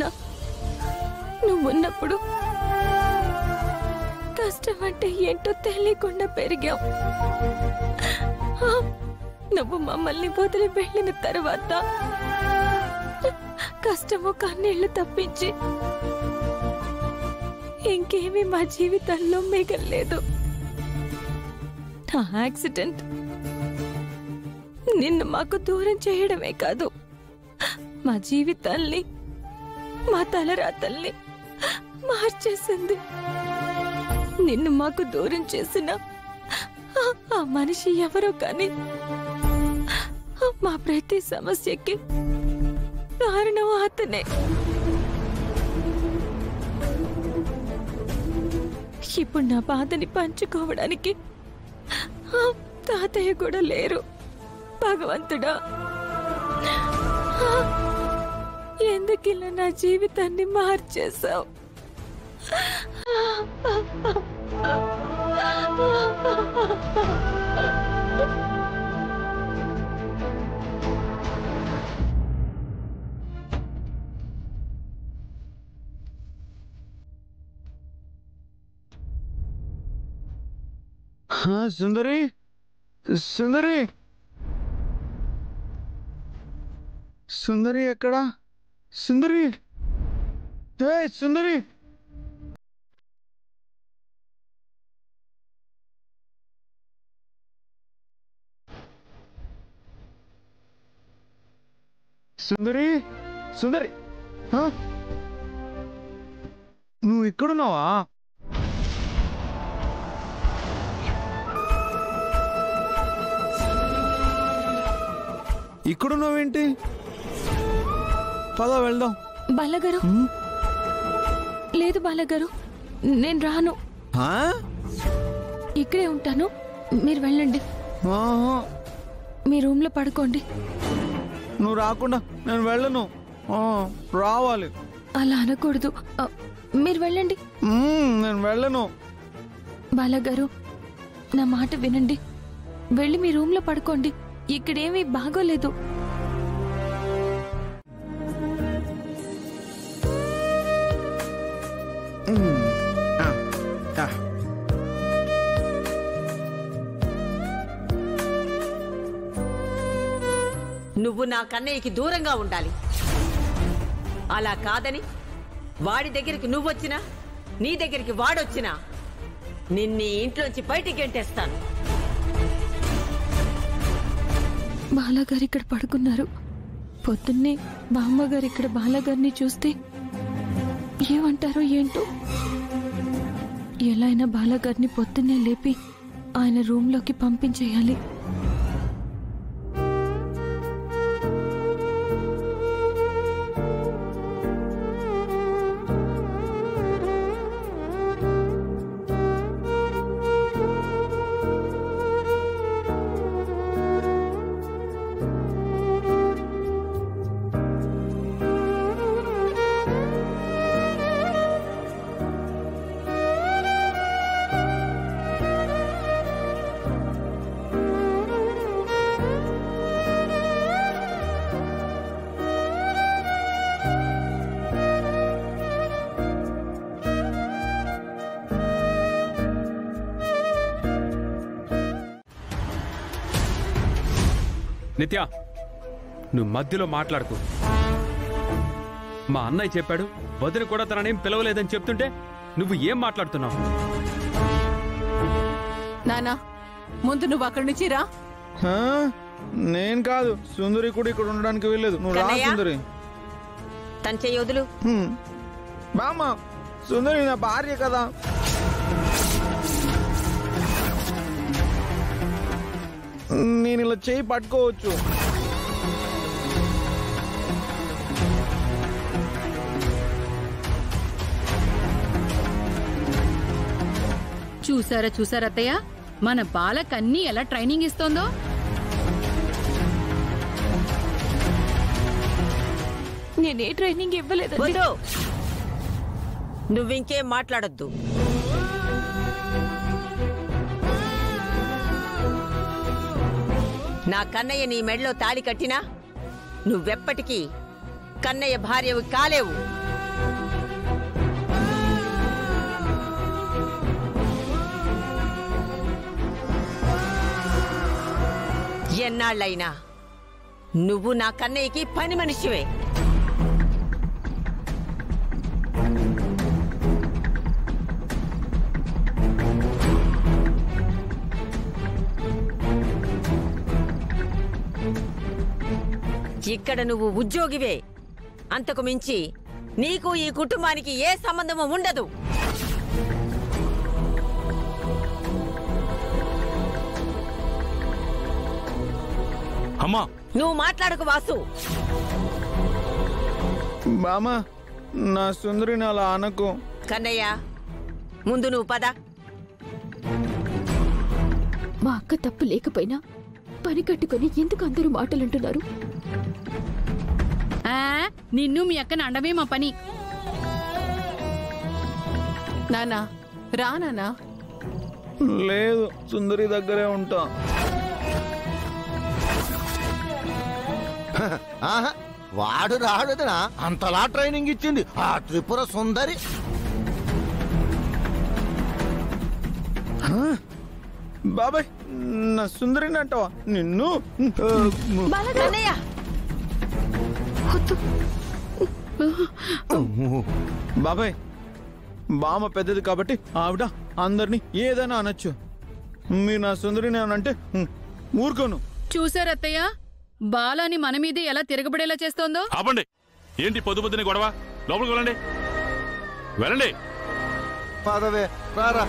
నాన్న, నువ్వున్నప్పుడు కష్టం అంటే ఏంటో తెలియకుండా పెరిగాం. నువ్వు మమ్మల్ని వదిలి వెళ్ళిన తర్వాత కష్టము కన్నీళ్లు తప్పించి ఇంకేమీ మా జీవితాల్లో మిగల్లేదు. నా యాక్సిడెంట్ నిన్ను మాకు దూరం చేయడమే కాదు, మా జీవితాల్ని, మా తలరాతల్ని మార్చేసింది. నిన్ను మాకు దూరం చేసిన ఆ మనిషి ఎవరో కానీ మా ప్రతి సమస్యకి కారణం అతనే. ఇప్పుడు నా బాధని పంచుకోవడానికి తాతయ్య కూడా లేరు. భగవంతుడా, ఎందుకిలా నా జీవితాన్ని మార్చేశావు? సుందరి, సుందరి, సుందరి ఎక్కడా? సుందరి, సుందరి. సుందరి, సుందరి, నువ్వు ఇక్కడున్నావా? ఇక్కడున్నావేంటి? పద వెళ్దాం. బాలగారు, లేదు బాలగారు, నేను రాను. ఇక్కడే ఉంటాను, మీరు వెళ్ళండి. మీ రూమ్ లో పడుకోండి. నువ్వు రాకుండా నేను వెళ్ళను. రావాలి. అలా అనకూడదు, మీరు వెళ్ళండి. నేను వెళ్ళను. బాలగారు, నా మాట వినండి, వెళ్ళి మీ రూమ్ లో పడుకోండి. ఇక్కడేమీ బాగోలేదు. నువ్వు నా కన్నయ్యకి దూరంగా ఉండాలి. అలా కాదని వాడి దగ్గరికి నువ్వొచ్చినా, నీ దగ్గరికి వాడొచ్చినా నిన్ను ఇంట్లోంచి బయటికి గెంటేస్తాను. బాలగారు ఇక్కడ పడుకున్నారు. పొద్దున్నే బామ్మగారు ఇక్కడ బాలగారిని చూస్తే ఏమంటారో ఏంటో. ఎలా అయినా బాలగారిని పొద్దున్నే లేపి ఆయన రూమ్లోకి పంపించేయాలి. నిత్య, నువ్వు మధ్యలో మాట్లాడుకో. మా అన్నయ్య చెప్పాడు, వదిన కూడా తననేం పిలవలేదని చెప్తుంటే నువ్వు ఏం మాట్లాడుతున్నావు? నానా, ముందు నువ్వు అక్కడి నుంచి రా. నేను కాదు, సుందరి కూడా ఇక్కడ ఉండడానికి వెళ్ళలేదు. నువ్వు రా సుందరి. తన చెయ్యొదులు. బామ్మ, సుందరి నా భార్య కదా. నేను ఇలా చేయి పట్టుకోవచ్చు. చూసారా చూసారా అత్తయ్య, మన బాలకన్నీ ఎలా ట్రైనింగ్ ఇస్తోందో. నేనే ట్రైనింగ్ ఇవ్వలేదు. నువ్వింకేం మాట్లాడొద్దు. నా కన్నయ్య నీ మెడలో తాళి కట్టినా నువ్వెప్పటికీ కన్నయ్య భార్యవి కాలేవు. ఎన్నాళ్ళైనా నువ్వు నా కన్నయ్యకి పని మనిషివే. ఇక్కడ నువ్వు ఉద్యోగివే, అంతకు మించి నీకు ఈ కుటుంబానికి ఏ సంబంధము ఉండదు. అమ్మా నువ్వు మాట్లాడకు వాసు. బామా, నా సుందరిని అలా అనకు. కన్నయ్య, ముందు నువ్వు పద. మా అక్క తప్పు లేకపోయినా పని కట్టుకొని ఎందుకు అందరూ మాటలంటున్నారు? నిన్ను మీ అక్కని అండమే మా పని. నానా రా నానా. లేదు, సుందరి దగ్గరే ఉంటా. వాడు రాడుదనా అంతలా ట్రైనింగ్ ఇచ్చింది ఆ త్రిపుర సుందరి. బాబాయ్, నా సుందరిని అంటావా? నిన్ను కన్నయ్య, బాబాయ్, బామ పెద్దది కాబట్టి ఆవిడ అందరినీ ఏదైనా అనొచ్చు. మీరు నా సుందరిని అనంటే ఊరుకోను. చూసారత్తయ్య, బాలాని మన మీదే ఎలా తిరగబడేలా చేస్తోందో. ఆపండి. ఏంటి పొద్దు పొద్దునే గొడవ? లోపలికి వెళ్ళండి, వెళ్ళండి. పదవే రారా.